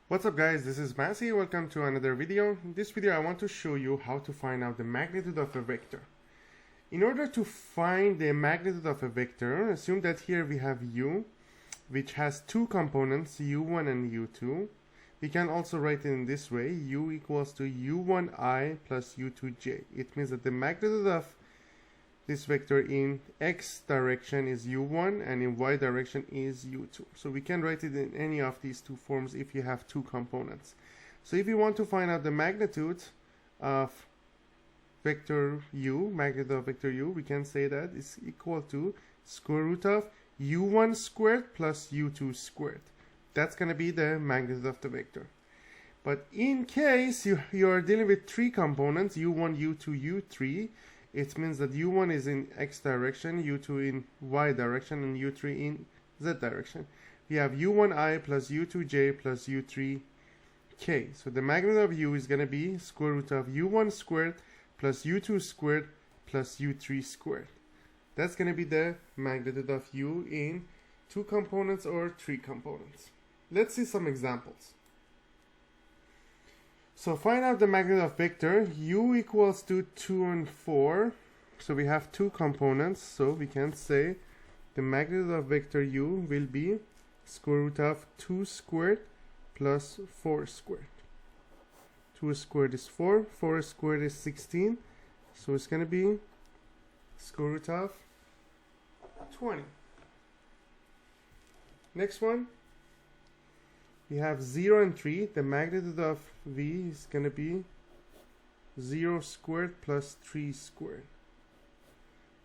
What's up guys, this is Massey. Welcome to another video. In this video I want to show you how to find out the magnitude of a vector. In order to find the magnitude of a vector, assume that here we have u, which has two components, u1 and u2. We can also write it in this way, u equals to u1i plus u2j. It means that the magnitude of this vector in x direction is u1 and in y direction is u2. So we can write it in any of these two forms if you have two components. So if you want to find out the magnitude of vector u, magnitude of vector u, we can say that is equal to square root of u1 squared plus u2 squared. That's going to be the magnitude of the vector. But in case you are dealing with three components, u1, u2, u3, it means that u1 is in x direction, u2 in y direction, and u3 in z direction. We have u1i plus u2j plus u3k. So the magnitude of u is going to be square root of u1 squared plus u2 squared plus u3 squared. That's going to be the magnitude of u in two components or three components. Let's see some examples. So find out the magnitude of vector u equals to 2 and 4. So we have two components, so we can say the magnitude of vector u will be square root of 2 squared plus 4 squared. 2 squared is 4, 4 squared is 16, so it's going to be square root of 20. Next one. We have 0 and 3. The magnitude of v is going to be 0 squared plus 3 squared.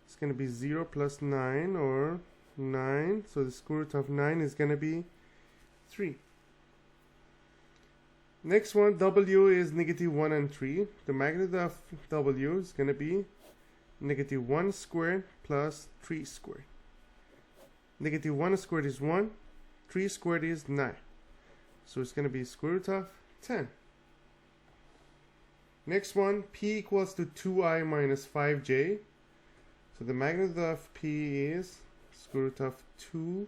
It's going to be 0 plus 9 or 9. So the square root of 9 is going to be 3. Next one, w is negative 1 and 3. The magnitude of w is going to be negative 1 squared plus 3 squared. Negative 1 squared is 1. 3 squared is 9. So it's going to be square root of 10. Next one, p equals to 2i minus 5j. So the magnitude of p is square root of 2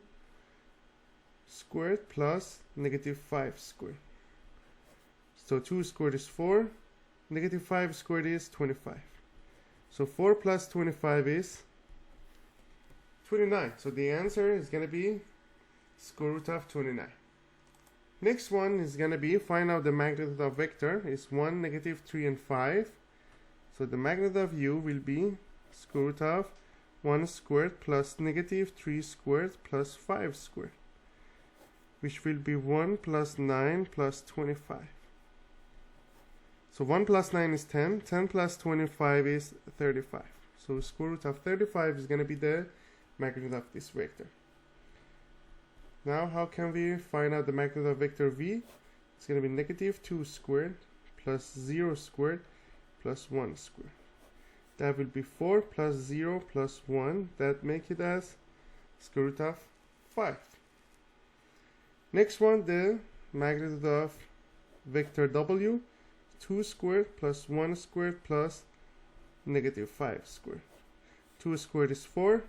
squared plus negative 5 squared. So 2 squared is 4. Negative 5 squared is 25. So 4 plus 25 is 29. So the answer is going to be square root of 29. Next one is going to be find out the magnitude of vector is 1, negative 3, and 5. So the magnitude of u will be square root of 1 squared plus negative 3 squared plus 5 squared, which will be 1 plus 9 plus 25. So 1 plus 9 is 10. 10 plus 25 is 35. So square root of 35 is going to be the magnitude of this vector. Now, how can we find out the magnitude of vector v? It's going to be negative 2 squared plus 0 squared plus 1 squared. That will be 4 plus 0 plus 1. That makes it as square root of 5. Next one, the magnitude of vector w, 2 squared plus 1 squared plus negative 5 squared. 2 squared is 4,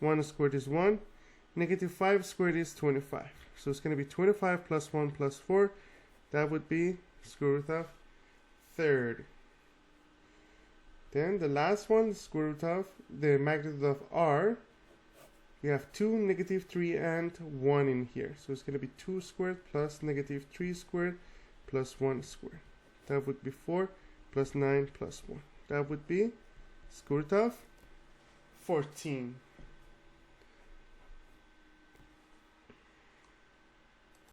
1 squared is 1. Negative 5 squared is 25. So it's going to be 25 plus 1 plus 4. That would be square root of 30. Then the last one, square root of the magnitude of r. We have 2, negative 3, and 1 in here. So it's going to be 2 squared plus negative 3 squared plus 1 squared. That would be 4 plus 9 plus 1. That would be square root of 14.